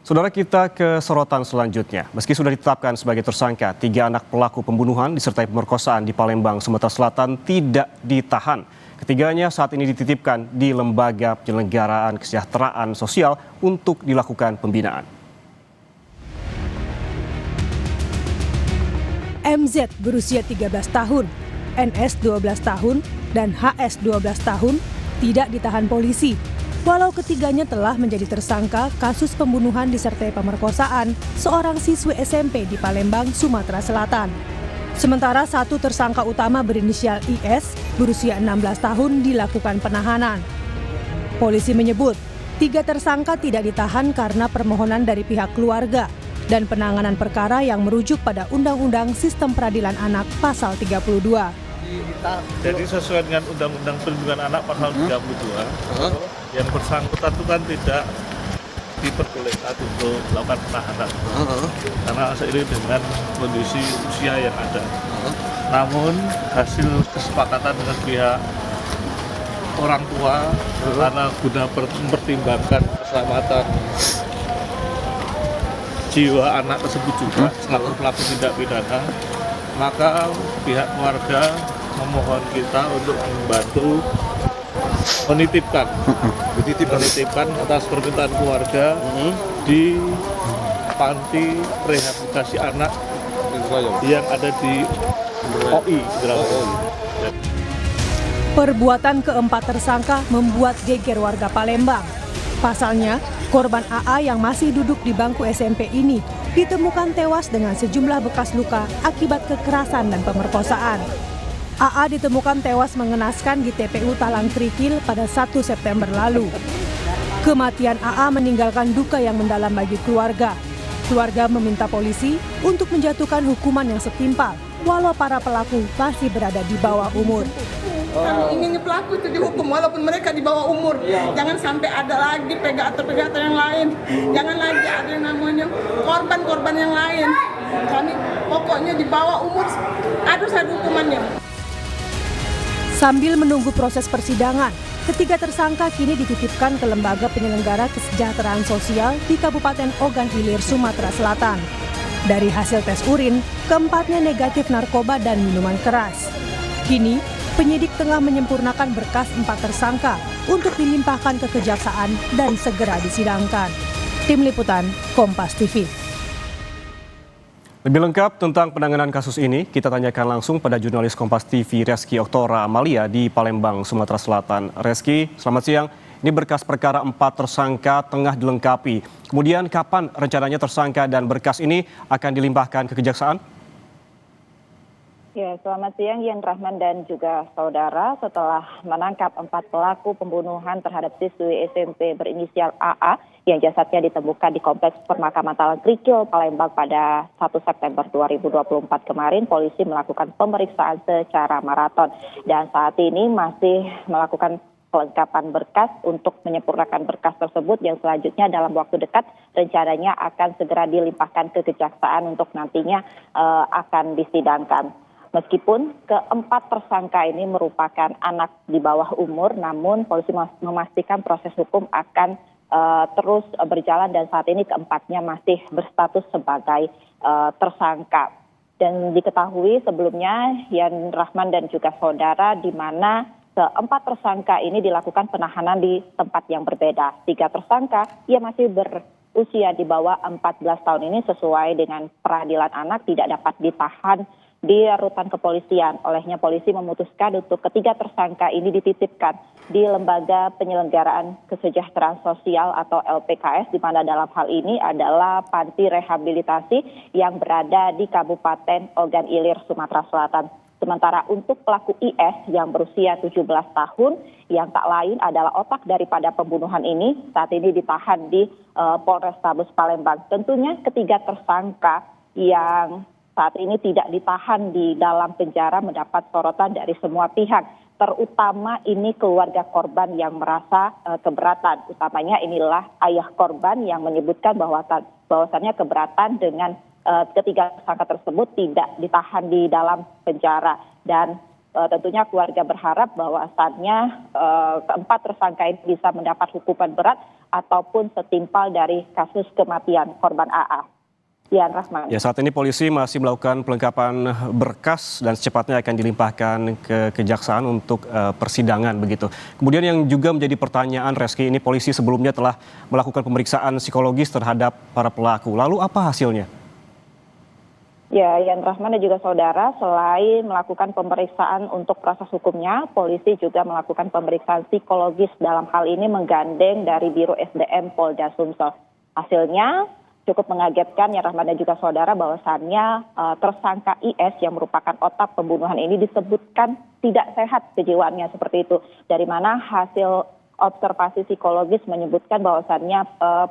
Saudara, kita ke sorotan selanjutnya. Meski sudah ditetapkan sebagai tersangka, 3 anak pelaku pembunuhan disertai pemerkosaan di Palembang, Sumatera Selatan tidak ditahan. Ketiganya saat ini dititipkan di Lembaga Penyelenggaraan Kesejahteraan Sosial untuk dilakukan pembinaan. MZ berusia 13 tahun, NS 12 tahun, dan HS 12 tahun tidak ditahan polisi. Walau ketiganya telah menjadi tersangka kasus pembunuhan disertai pemerkosaan seorang siswi SMP di Palembang, Sumatera Selatan. Sementara satu tersangka utama berinisial IS berusia 16 tahun dilakukan penahanan. Polisi menyebut 3 tersangka tidak ditahan karena permohonan dari pihak keluarga dan penanganan perkara yang merujuk pada Undang-Undang Sistem Peradilan Anak Pasal 32. Jadi sesuai dengan Undang-Undang Perlindungan Anak Pasal 32, yang bersangkutan itu kan tidak diperbolehkan untuk melakukan penahanan karena seiring dengan kondisi usia yang ada. Namun hasil kesepakatan dengan pihak orang tua karena guna mempertimbangkan keselamatan jiwa anak tersebut juga selaku pelaku tindak pidana, maka pihak keluarga memohon kita untuk membantu menitipkan atas permintaan keluarga di panti rehabilitasi anak yang ada di OI. Perbuatan keempat tersangka membuat geger warga Palembang. Pasalnya, korban AA yang masih duduk di bangku SMP ini ditemukan tewas dengan sejumlah bekas luka akibat kekerasan dan pemerkosaan. AA ditemukan tewas mengenaskan di TPU Talang Krikil pada 1 September lalu. Kematian AA meninggalkan duka yang mendalam bagi keluarga. Keluarga meminta polisi untuk menjatuhkan hukuman yang setimpal, walau para pelaku masih berada di bawah umur. Kami ingin pelaku itu dihukum walaupun mereka di bawah umur. Jangan sampai ada lagi pegator yang lain. Jangan lagi ada yang namanya korban-korban yang lain. Kami pokoknya di bawah umur harus ada hukumannya. Sambil menunggu proses persidangan, 3 tersangka kini dititipkan ke Lembaga Penyelenggara Kesejahteraan Sosial di Kabupaten Ogan Ilir, Sumatera Selatan. Dari hasil tes urin, keempatnya negatif narkoba dan minuman keras. Kini, penyidik tengah menyempurnakan berkas 4 tersangka untuk dilimpahkan ke kejaksaan dan segera disidangkan. Tim Liputan, Kompas TV. Lebih lengkap tentang penanganan kasus ini, kita tanyakan langsung pada jurnalis Kompas TV Reski Oktora Amalia di Palembang, Sumatera Selatan. Reski, selamat siang. Ini berkas perkara 4 tersangka tengah dilengkapi. Kemudian kapan rencananya tersangka dan berkas ini akan dilimpahkan ke kejaksaan? Ya, selamat siang Yan Rahman dan juga saudara. Setelah menangkap 4 pelaku pembunuhan terhadap siswi SMP berinisial AA yang jasadnya ditemukan di Kompleks Pemakaman Talang Krikil, Palembang pada 1 September 2024 kemarin, polisi melakukan pemeriksaan secara maraton dan saat ini masih melakukan kelengkapan berkas untuk menyempurnakan berkas tersebut yang selanjutnya dalam waktu dekat rencananya akan segera dilimpahkan ke kejaksaan untuk nantinya akan disidangkan. Meskipun keempat tersangka ini merupakan anak di bawah umur, namun polisi memastikan proses hukum akan terus berjalan dan saat ini keempatnya masih berstatus sebagai tersangka. Dan diketahui sebelumnya Yan Rahman dan juga saudara di mana keempat tersangka ini dilakukan penahanan di tempat yang berbeda. 3 tersangka ia masih berusia di bawah 14 tahun ini sesuai dengan peradilan anak tidak dapat ditahan di rutan kepolisian. Olehnya polisi memutuskan untuk ketiga tersangka ini dititipkan di Lembaga Penyelenggaraan Kesejahteraan Sosial atau LPKS, di mana dalam hal ini adalah panti rehabilitasi yang berada di Kabupaten Ogan Ilir, Sumatera Selatan. Sementara untuk pelaku IS yang berusia 17 tahun yang tak lain adalah otak daripada pembunuhan ini saat ini ditahan di Polrestabes Palembang. Tentunya ketiga tersangka yang saat ini tidak ditahan di dalam penjara mendapat sorotan dari semua pihak, terutama ini keluarga korban yang merasa keberatan. Utamanya inilah ayah korban yang menyebutkan bahwasannya keberatan dengan ketiga tersangka tersebut tidak ditahan di dalam penjara. Dan tentunya keluarga berharap bahwasannya keempat tersangka ini bisa mendapat hukuman berat ataupun setimpal dari kasus kematian korban AA. Dian Rahman. Ya, saat ini polisi masih melakukan pelengkapan berkas dan secepatnya akan dilimpahkan ke kejaksaan untuk persidangan begitu. Kemudian yang juga menjadi pertanyaan, Reski, ini polisi sebelumnya telah melakukan pemeriksaan psikologis terhadap para pelaku. Lalu apa hasilnya? Ya, Yan Rahman dan juga saudara, selain melakukan pemeriksaan untuk proses hukumnya, polisi juga melakukan pemeriksaan psikologis, dalam hal ini menggandeng dari Biro SDM Polda Sumsel. Hasilnya cukup mengagetkan, ya Rahman dan juga saudara, bahwasannya tersangka IS yang merupakan otak pembunuhan ini disebutkan tidak sehat kejiwaannya seperti itu. Dari mana hasil observasi psikologis menyebutkan bahwasannya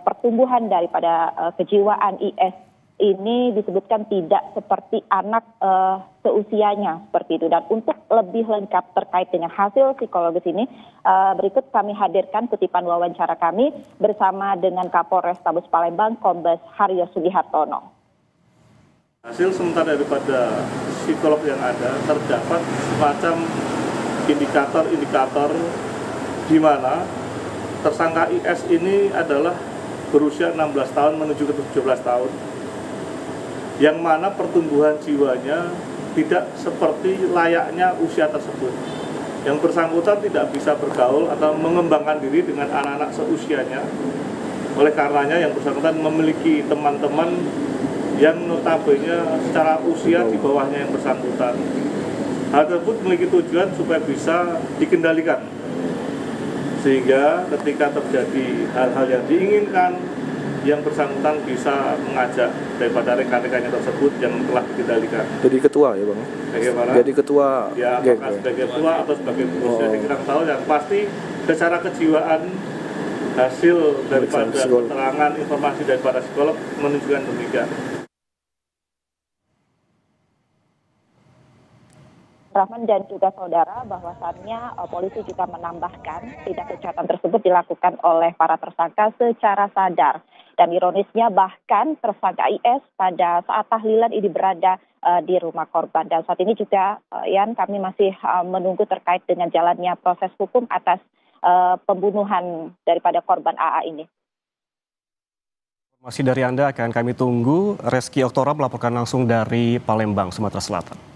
pertumbuhan daripada kejiwaan IS ini disebutkan tidak seperti anak seusianya seperti itu. Dan untuk lebih lengkap terkait dengan hasil psikologis ini, berikut kami hadirkan kutipan wawancara kami bersama dengan Kapolres Tabes Palembang, Kombes Haryo Sugihartono. Hasil sementara daripada psikolog yang ada, terdapat semacam indikator-indikator di mana tersangka IS ini adalah berusia 16 tahun menuju ke 17 tahun. Yang mana pertumbuhan jiwanya tidak seperti layaknya usia tersebut. Yang bersangkutan tidak bisa bergaul atau mengembangkan diri dengan anak-anak seusianya. Oleh karenanya yang bersangkutan memiliki teman-teman yang notabene secara usia di bawahnya yang bersangkutan. Hal tersebut memiliki tujuan supaya bisa dikendalikan. Sehingga ketika terjadi hal-hal yang diinginkan, yang bersangkutan bisa mengajak daripada rekan-rekannya tersebut yang telah dikendalikan. Jadi ketua ya Bang? Bagaimana? Jadi ketua ya, apakah sebagai ketua atau sebagai pengurus, jadi kita tahu yang pasti secara kejiwaan hasil daripada keterangan informasi daripada psikolog menunjukkan demikian. Rahman dan juga saudara, bahwasannya polisi juga menambahkan tindak kejahatan tersebut dilakukan oleh para tersangka secara sadar. Dan ironisnya bahkan tersangka IS pada saat tahlilan ini berada di rumah korban. Dan saat ini juga Yan, kami masih menunggu terkait dengan jalannya proses hukum atas pembunuhan daripada korban AA ini. Masih dari Anda akan kami tunggu. Reski Oktora melaporkan langsung dari Palembang, Sumatera Selatan.